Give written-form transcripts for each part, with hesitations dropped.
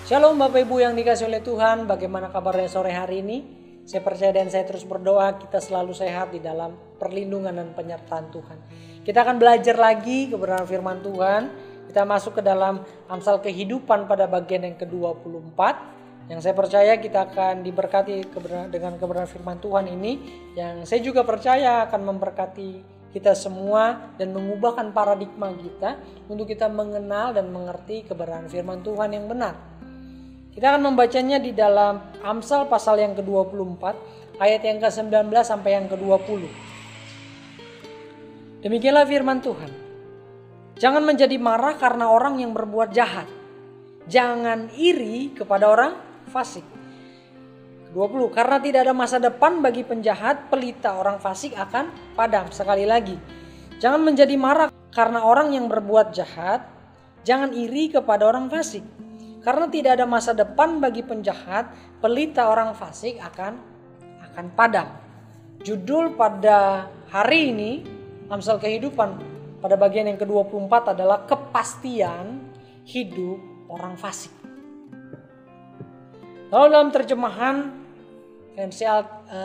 Shalom Bapak Ibu yang dikasih oleh Tuhan, bagaimana kabarnya sore hari ini? Saya percaya dan saya terus berdoa kita selalu sehat di dalam perlindungan dan penyertaan Tuhan. Kita akan belajar lagi kebenaran firman Tuhan. Kita masuk ke dalam Amsal kehidupan pada bagian yang ke-24. Yang saya percaya kita akan diberkati dengan kebenaran firman Tuhan ini. Yang saya juga percaya akan memberkati kita semua dan mengubahkan paradigma kita untuk kita mengenal dan mengerti kebenaran firman Tuhan yang benar. Kita akan membacanya di dalam Amsal pasal yang ke-24 ayat yang ke-19 sampai yang ke-20. Demikianlah firman Tuhan. Jangan menjadi marah karena orang yang berbuat jahat. Jangan iri kepada orang fasik. 20. Karena tidak ada masa depan bagi penjahat, pelita orang fasik akan padam. Sekali lagi. Jangan menjadi marah karena orang yang berbuat jahat. Jangan iri kepada orang fasik. Karena tidak ada masa depan bagi penjahat, pelita orang fasik akan padam. Judul pada hari ini, Amsal kehidupan pada bagian yang ke-24 adalah kepastian hidup orang fasik. Lalu dalam terjemahan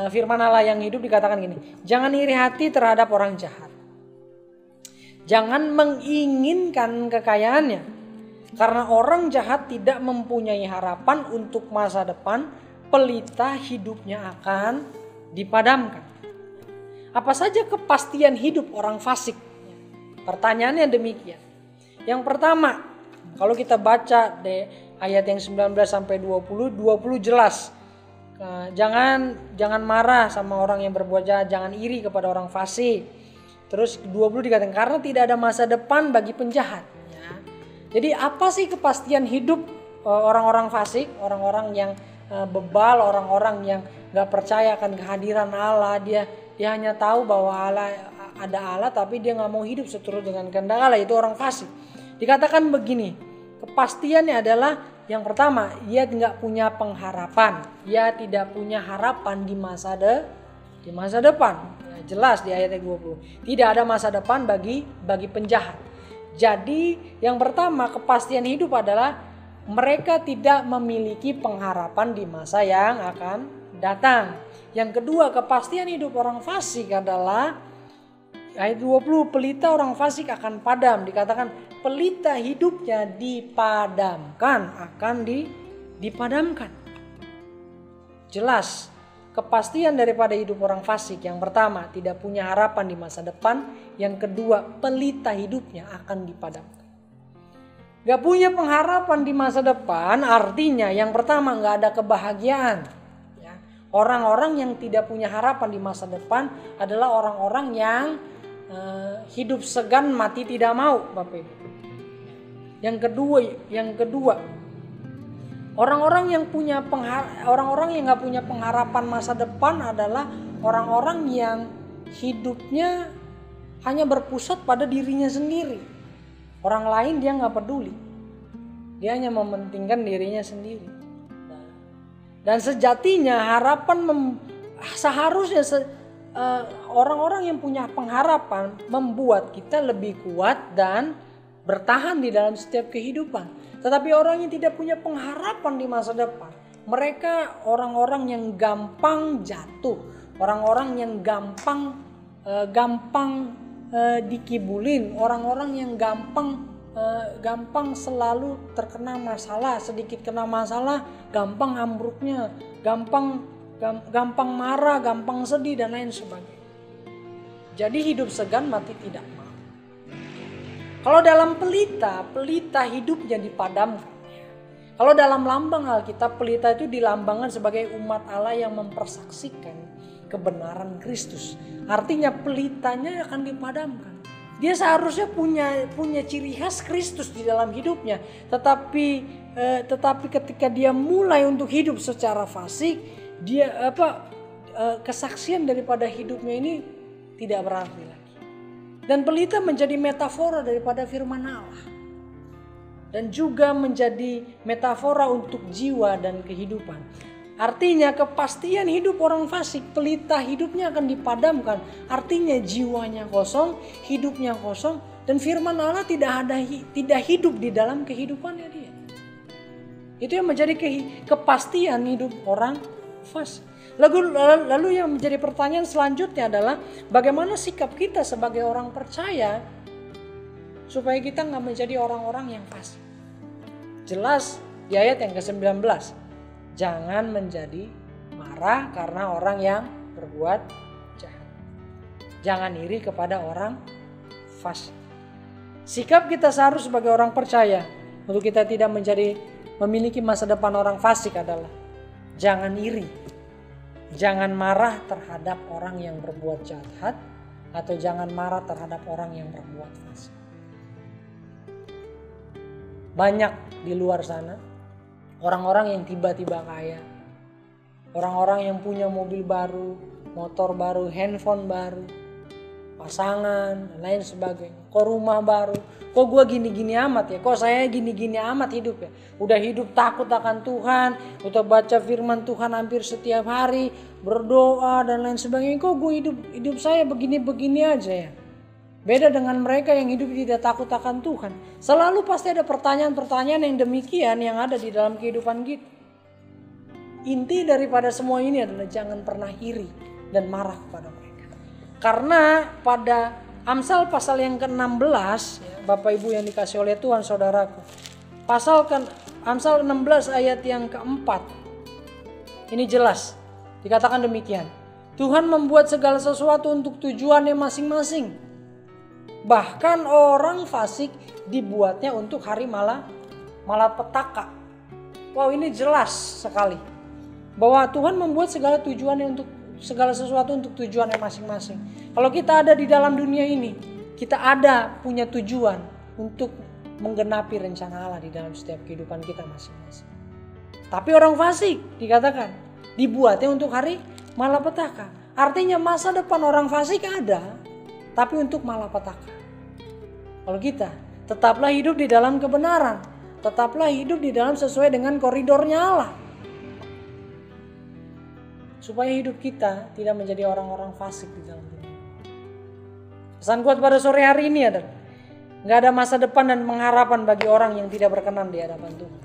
firman Allah yang hidup dikatakan gini, jangan iri hati terhadap orang jahat. Jangan menginginkan kekayaannya. Karena orang jahat tidak mempunyai harapan untuk masa depan, pelita hidupnya akan dipadamkan. Apa saja kepastian hidup orang fasik? Pertanyaannya demikian. Yang pertama, kalau kita baca di ayat yang 19 sampai 20 jelas. Jangan marah sama orang yang berbuat jahat, jangan iri kepada orang fasik. Terus 20 dikatakan karena tidak ada masa depan bagi penjahat. Jadi apa sih kepastian hidup orang-orang fasik, orang-orang yang bebal, orang-orang yang gak percaya akan kehadiran Allah. Dia hanya tahu bahwa ada Allah tapi dia gak mau hidup seturut dengan kehendak Allah. Itu orang fasik. Dikatakan begini, kepastiannya adalah yang pertama, ia gak punya pengharapan. Ia tidak punya harapan di masa depan. Jelas di ayat 20. Tidak ada masa depan bagi penjahat. Jadi yang pertama kepastian hidup adalah mereka tidak memiliki pengharapan di masa yang akan datang. Yang kedua kepastian hidup orang fasik adalah ayat 20 pelita orang fasik akan padam. Dikatakan pelita hidupnya dipadamkan, akan dipadamkan. Jelas kepastian daripada hidup orang fasik. Yang pertama tidak punya harapan di masa depan. Yang kedua pelita hidupnya akan dipadamkan. Gak punya pengharapan di masa depan artinya yang pertama gak ada kebahagiaan. Orang-orang yang tidak punya harapan di masa depan adalah orang-orang yang hidup segan mati tidak mau, Bapak Ibu. Yang kedua orang-orang yang gak punya pengharapan masa depan adalah orang-orang yang hidupnya hanya berpusat pada dirinya sendiri. Orang lain dia gak peduli. Dia hanya mementingkan dirinya sendiri. Dan sejatinya harapan seharusnya orang-orang yang punya pengharapan membuat kita lebih kuat dan bertahan di dalam setiap kehidupan. Tetapi orang yang tidak punya pengharapan di masa depan, mereka orang-orang yang gampang jatuh, orang-orang yang gampang dikibulin, orang-orang yang gampang selalu terkena masalah, sedikit kena masalah gampang ambruknya, gampang marah, gampang sedih dan lain sebagainya. Jadi hidup segan mati tidak mau. Kalau dalam pelita hidupnya dipadamkan. Kalau dalam lambang Alkitab, pelita itu dilambangkan sebagai umat Allah yang mempersaksikan kebenaran Kristus. Artinya pelitanya akan dipadamkan. Dia seharusnya punya ciri khas Kristus di dalam hidupnya. Tetapi ketika dia mulai untuk hidup secara fasik, kesaksian daripada hidupnya ini tidak berarti lagi. Dan pelita menjadi metafora daripada firman Allah. Dan juga menjadi metafora untuk jiwa dan kehidupan. Artinya kepastian hidup orang fasik, pelita hidupnya akan dipadamkan. Artinya jiwanya kosong, hidupnya kosong, dan firman Allah tidak hidup di dalam kehidupannya dia. Itu yang menjadi kepastian hidup orang fasik. Lalu yang menjadi pertanyaan selanjutnya adalah bagaimana sikap kita sebagai orang percaya supaya kita nggak menjadi orang-orang yang fasik. Jelas di ayat yang ke-19, jangan menjadi marah karena orang yang berbuat jahat. Jangan iri kepada orang fasik. Sikap kita seharusnya sebagai orang percaya untuk kita tidak memiliki masa depan orang fasik adalah jangan iri. Jangan marah terhadap orang yang berbuat jahat atau jangan marah terhadap orang yang berbuat fasik. Banyak di luar sana orang-orang yang tiba-tiba kaya. Orang-orang yang punya mobil baru, motor baru, handphone baru, pasangan, dan lain sebagainya. Kok rumah baru, kok gue gini-gini amat ya, kok saya gini-gini amat hidup ya. Udah hidup takut akan Tuhan, udah baca firman Tuhan hampir setiap hari, berdoa dan lain sebagainya. Kok gue hidup saya begini-begini aja ya. Beda dengan mereka yang hidup tidak takut akan Tuhan. Selalu pasti ada pertanyaan-pertanyaan yang demikian yang ada di dalam kehidupan kita. Inti daripada semua ini adalah jangan pernah iri dan marah kepada mereka. Karena pada Amsal pasal yang ke-16, ya, Bapak Ibu yang dikasih oleh Tuhan saudaraku. Amsal 16 ayat yang keempat. Ini jelas, dikatakan demikian. Tuhan membuat segala sesuatu untuk tujuannya masing-masing. Bahkan orang fasik dibuatnya untuk hari malapetaka. Wow, ini jelas sekali. Bahwa Tuhan membuat segala sesuatu untuk tujuannya masing-masing. Kalau kita ada di dalam dunia ini, kita punya tujuan untuk menggenapi rencana Allah di dalam setiap kehidupan kita masing-masing. Tapi orang fasik dikatakan dibuatnya untuk hari malapetaka. Artinya masa depan orang fasik ada, tapi untuk malapetaka. Kalau kita tetaplah hidup di dalam kebenaran, tetaplah hidup di dalam sesuai dengan koridornya Allah. Supaya hidup kita tidak menjadi orang-orang fasik di dalam dunia. Pesan kuat pada sore hari ini adalah gak ada masa depan dan pengharapan bagi orang yang tidak berkenan di hadapan Tuhan.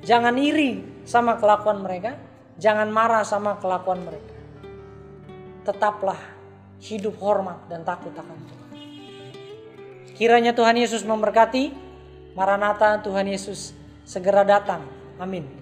Jangan iri sama kelakuan mereka, jangan marah sama kelakuan mereka. Tetaplah hidup hormat dan takut akan Tuhan. Kiranya Tuhan Yesus memberkati. Maranatha, Tuhan Yesus segera datang. Amin.